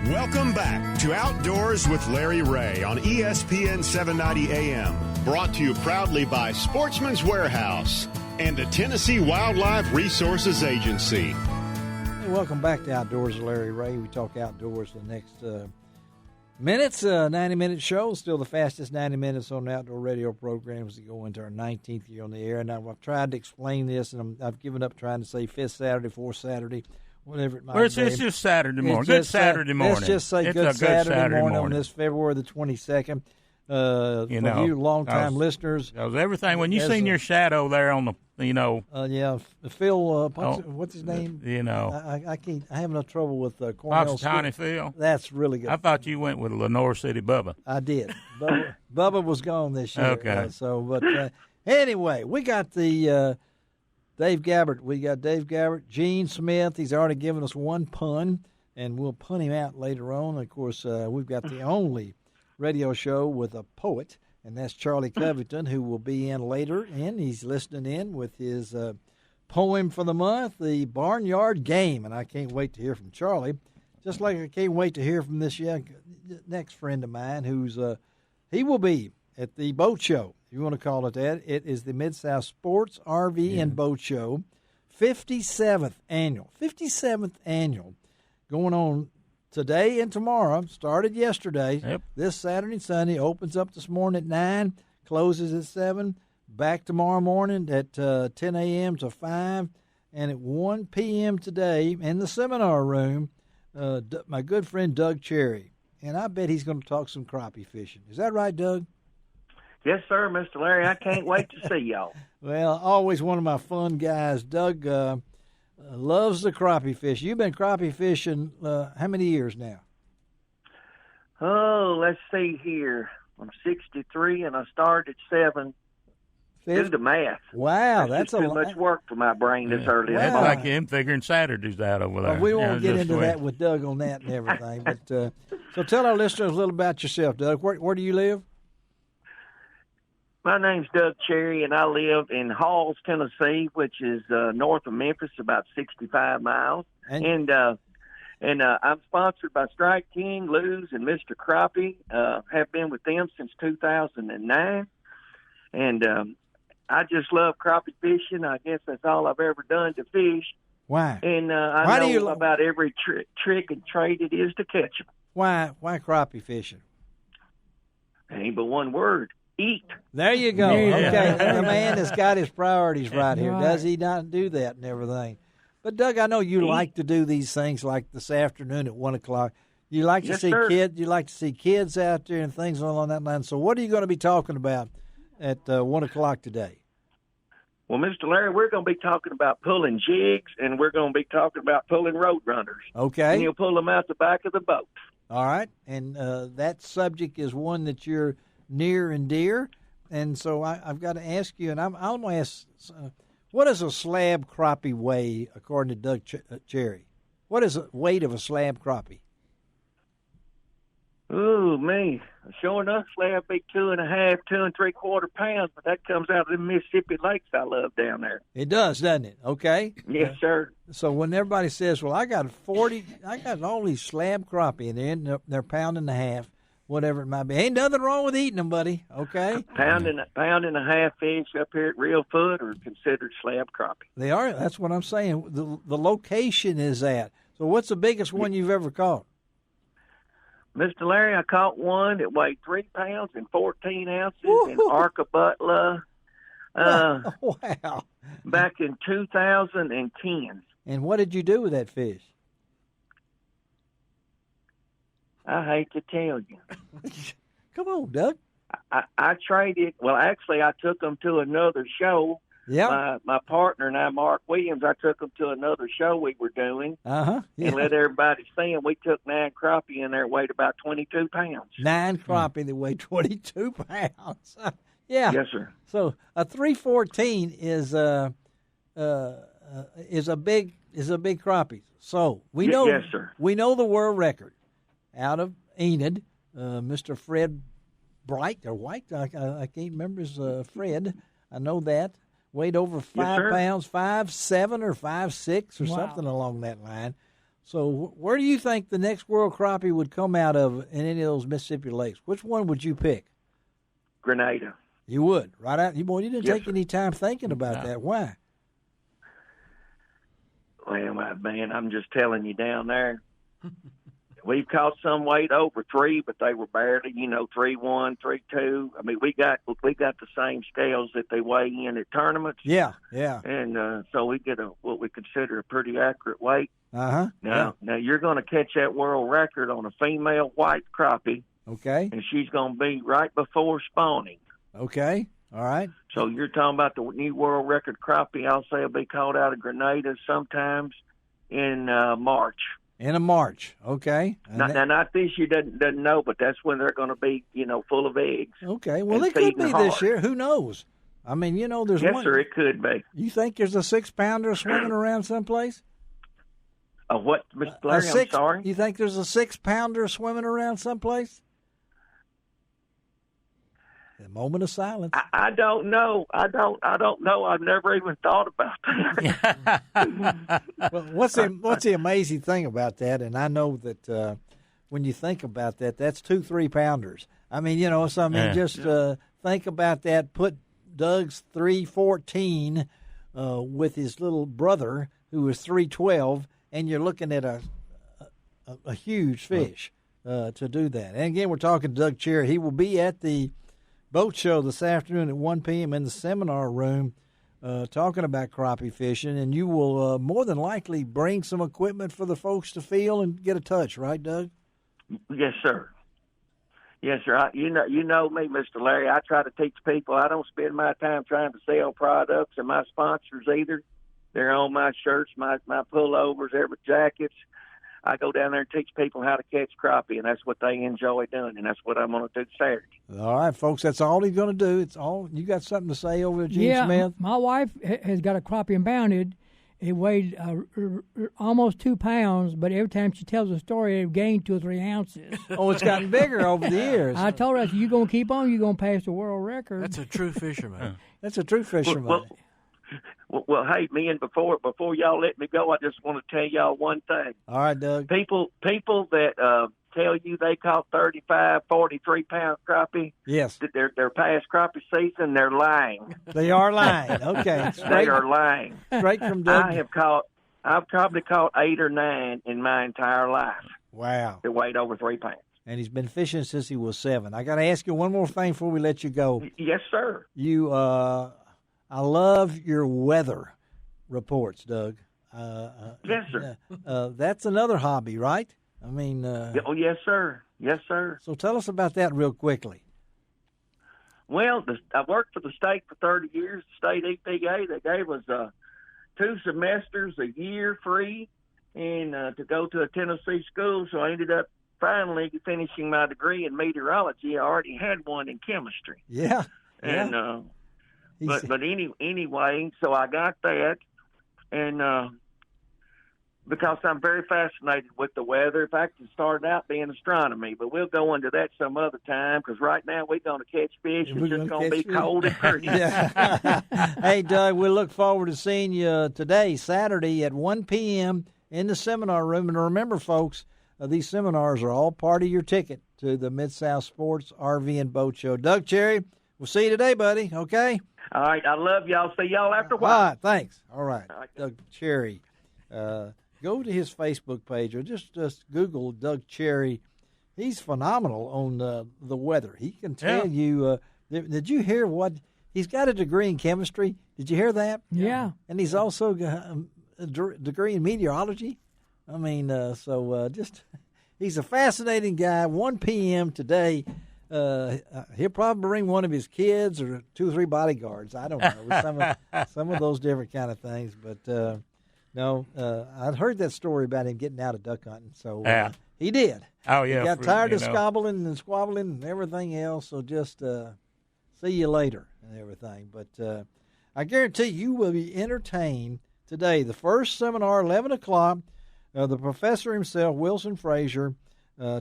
Welcome back to Outdoors with Larry Ray on ESPN 790 AM. Brought to you proudly by Sportsman's Warehouse and the Tennessee Wildlife Resources Agency. Hey, welcome back to Outdoors with Larry Ray. We talk outdoors for the next minutes. 90-minute show, still the fastest 90 minutes on the outdoor radio programs that go into our 19th year on the air. Now, I've tried to explain this, and I've given up trying to say fifth Saturday, fourth Saturday, whatever it might be. It's just Saturday morning. Good Saturday morning. Let's just say good Saturday morning on this February the 22nd. For you long-time listeners. Because everything, when you seen your shadow there on the, Phil, what's his name? I can't, I have no trouble with Cornell. Tiny Phil? That's really good. I thought you went with Lenore City Bubba. I did. Bubba was gone this year. Okay. Anyway, we got the Dave Gabbert. We got Dave Gabbert, Gene Smith. He's already given us one pun, and we'll pun him out later on. Of course, we've got the only radio show with a poet, and that's Charlie Covington, who will be in later, and he's listening in with his poem for the month, The Barnyard Game, and I can't wait to hear from Charlie, just like I can't wait to hear from this next friend of mine who's he will be at the boat show, if you want to call it that. It is the Mid-South Sports, RV, and Boat Show, 57th annual, going on today and tomorrow. Started yesterday. Yep. This Saturday and Sunday. Opens up this morning at 9, closes at 7. Back tomorrow morning at 10 a.m. to 5. And at 1 p.m. today in the seminar room, my good friend Doug Cherry. And I bet he's going to talk some crappie fishing. Is that right, Doug? Yes, sir, Mr. Larry. I can't wait to see y'all. Well, always one of my fun guys. Doug loves the crappie fish. You've been crappie fishing how many years now? Oh, let's see here. I'm 63, and I started at 7. Do the math. Wow, that's too much work for my brain this early. That's like him figuring Saturdays out over there. Well, we won't get into that with Doug on that and everything. But so tell our listeners a little about yourself, Doug. Where do you live? My name's Doug Cherry, and I live in Halls, Tennessee, which is north of Memphis, about 65 miles. And I'm sponsored by Strike King, Lew's, and Mr. Crappie. Have been with them since 2009. And I just love crappie fishing. I guess that's all I've ever done to fish. Why? And I know about every trick and trade it is to catch them. Why crappie fishing? Ain't but one word. Eat. There you go. Yeah. Okay, the man has got his priorities right here. Does he not do that and everything? But Doug, I know you like to do these things like this afternoon at 1:00. You like to see kids. You like to see kids out there and things along that line. So, what are you going to be talking about at 1:00 today? Well, Mr. Larry, we're going to be talking about pulling jigs, and we're going to be talking about pulling road runners. Okay. And you'll pull them out the back of the boat. All right, and that subject is one that you're near and dear, and so I've got to ask you, and I'm going to ask, what does a slab crappie weigh according to Doug Cherry? What is the weight of a slab crappie? Ooh, me. Sure enough, slab be 2.5, 2 3/4 pounds, but that comes out of the Mississippi lakes I love down there. It does, doesn't it? Okay. Yes, sir. So when everybody says, well, I got all these slab crappie, and they're 1.5 pounds, whatever it might be. Ain't nothing wrong with eating them, buddy. Okay. Pound and a half fish up here at Real Foot are considered slab crappie. They are. That's what I'm saying. The location is that. So what's the biggest one you've ever caught? Mr. Larry, I caught one that weighed 3 pounds and 14 ounces in Arkabutla. Wow. Back in 2010. And what did you do with that fish? I hate to tell you. Come on, Doug. I traded. Well, actually, I took them to another show. Yeah. My partner and I, Mark Williams, I took them to another show we were doing. Yeah. And let everybody see them. We took 9 crappie in there, weighed about 22 pounds. 9 crappie that weighed 22 pounds. Yeah. Yes, sir. So a 314 is a big crappie. So we know. Yes, sir. We know the world record out of Enid, Mr. Fred Bright or White. I can't remember his Fred. I know that. Weighed over 5 pounds, 5'7" or 5'6" or something along that line. So where do you think the next world crappie would come out of in any of those Mississippi lakes? Which one would you pick? Grenada. You would, right out. You didn't Yes, take any time thinking about that. Why? Well, man, I'm just telling you down there. We've caught some weight over 3, but they were barely, 3.1, 3.2. I mean, we got the same scales that they weigh in at tournaments. Yeah. And so we get what we consider a pretty accurate weight. Uh-huh. Now you're going to catch that world record on a female white crappie. Okay. And she's going to be right before spawning. Okay. All right. So you're talking about the new world record crappie. I'll say will be caught out of Grenada sometimes in March. In March, okay. Now, not this year, doesn't know, but that's when they're going to be, full of eggs. Okay, well, it could be this year. Who knows? I mean, there's yes, one. Yes, sir, it could be. You think there's a 6-pounder swimming around someplace? A what, Mr. Larry? I'm sorry? You think there's a 6-pounder swimming around someplace? A moment of silence. I don't know. I don't know. I've never even thought about that. Well, what's the amazing thing about that? And I know that when you think about that, that's 2 3-pounders. I mean, just think about that. Put Doug's 314 with his little brother who was 312, and you're looking at a huge fish to do that. And again, we're talking to Doug Cherry. He will be at the boat show this afternoon at 1 p.m. in the seminar room talking about crappie fishing, and you will more than likely bring some equipment for the folks to feel and get a touch, right, Doug? Yes, sir. Yes, sir. You know me, Mr. Larry. I try to teach people. I don't spend my time trying to sell products and my sponsors either. They're on my shirts, my pullovers, every jackets. I go down there and teach people how to catch crappie, and that's what they enjoy doing, and that's what I'm going to do Saturday. All right, folks, that's all he's going to do. It's all. You got something to say over there, Gene Smith? My wife has got a crappie impounded. It weighed almost 2 pounds, but every time she tells a story, it gained 2 or 3 ounces. Oh, it's gotten bigger over the years. I told her, I said, you're going to keep on, you're going to pass the world record. That's a true fisherman. That's a true fisherman. Well, hey, man, before y'all let me go, I just want to tell y'all one thing. All right, Doug. People that tell you they caught 35, 43-pound crappie, yes, that they're past crappie season, they're lying. They are lying. Okay. They are lying. Straight from Doug. I've probably caught 8 or 9 in my entire life. Wow. That weighed over 3 pounds. And he's been fishing since he was 7. I got to ask you one more thing before we let you go. Yes, sir. I love your weather reports, Doug. Yes, sir. That's another hobby, right? I mean. Oh, yes, sir. Yes, sir. So tell us about that real quickly. Well, I worked for the state for 30 years, the state EPA. They gave us 2 semesters a year free and to go to a Tennessee school, so I ended up finally finishing my degree in meteorology. I already had one in chemistry. Yeah. And but anyway, so I got that, and because I'm very fascinated with the weather. In fact, it started out being astronomy, but we'll go into that some other time because right now we're going to catch fish. It's just going to be cold and pretty. Yeah. Hey, Doug, we look forward to seeing you today, Saturday at 1 p.m. in the seminar room. And remember, folks, these seminars are all part of your ticket to the Mid-South Sports RV and Boat Show. Doug Cherry, we'll see you today, buddy, okay? All right, I love y'all. See y'all after a while. All right, thanks. All right. Doug Cherry. Go to his Facebook page or just Google Doug Cherry. He's phenomenal on the weather. He can tell you. Did you hear what? He's got a degree in chemistry. Did you hear that? Yeah. And he's also got a degree in meteorology. I mean, he's a fascinating guy. 1 p.m. today. He'll probably bring one of his kids or 2 or 3 bodyguards. I don't know. some of those different kind of things. But no, I'd heard that story about him getting out of duck hunting. So he did. Oh, yeah. He got tired of squabbling and everything else. So just see you later and everything. But I guarantee you will be entertained today. The first seminar, 11 o'clock, the professor himself, Wilson Frazier,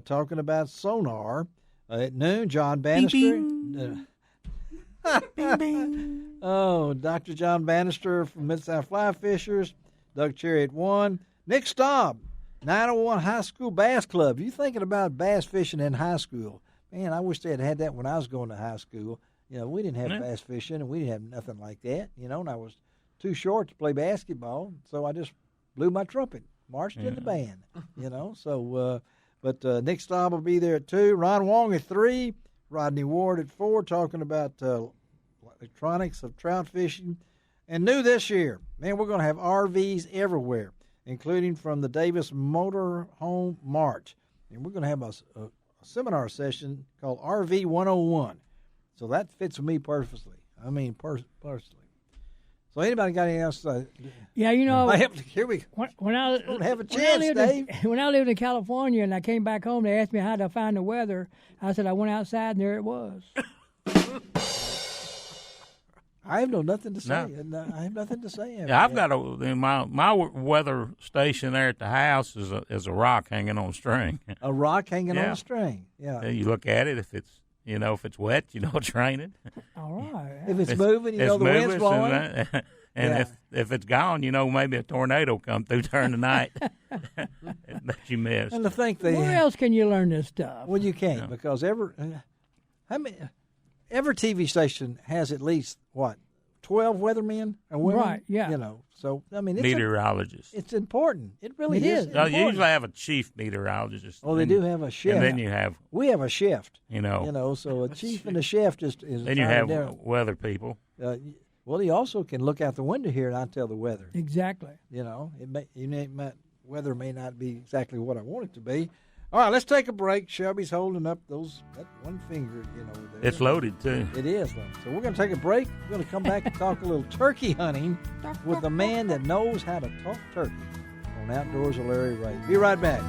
talking about sonar. At noon, John Bannister. Bing, bing. Oh, Dr. John Bannister from Mid-South Fly Fishers. Doug Cherry at 1. Nick Staub 901 High School Bass Club. You thinking about bass fishing in high school? Man, I wish they had that when I was going to high school. You know, we didn't have bass fishing, and we didn't have nothing like that. You know, and I was too short to play basketball, so I just blew my trumpet, marched in the band. You know, so but Nick Staub will be there at 2, Ron Wong at 3, Rodney Ward at 4, talking about electronics of trout fishing. And new this year, man, we're going to have RVs everywhere, including from the Davis Motor Home Mart. And we're going to have a seminar session called RV 101. So that fits me perfectly. I mean, personally. So anybody got anything else to say? Yeah, you know. Here we go. When I don't have a chance, Dave. When I lived in California and I came back home, they asked me how to find the weather. I said I went outside and there it was. I have nothing to say. No. I have nothing to say. Yeah, I've got my weather station there at the house is a rock hanging on a string. A rock hanging on a string. Yeah. You look at it. If it's wet, you know it's raining. All right. If it's moving, you know the wind's blowing. And if it's gone, you know maybe a tornado come through during the night that you missed. And to think where else can you learn this stuff? Well, you can't because every TV station has at least 12 weathermen and women, right? Yeah, you know. So I mean, it's meteorologists. It's important. It really is. You usually have a chief meteorologist. Oh, they do have a chef. And then we have a chef. You know, so a chief and a chef is. Then you have weather people. Well, he also can look out the window here and I tell the weather. Exactly. You know, weather may not be exactly what I want it to be. All right, let's take a break. Shelby's holding up that one finger, there. It's loaded, too. It is, though. So we're going to take a break. We're going to come back and talk a little turkey hunting with the man that knows how to talk turkey on Outdoors with Larry Ray. Be right back.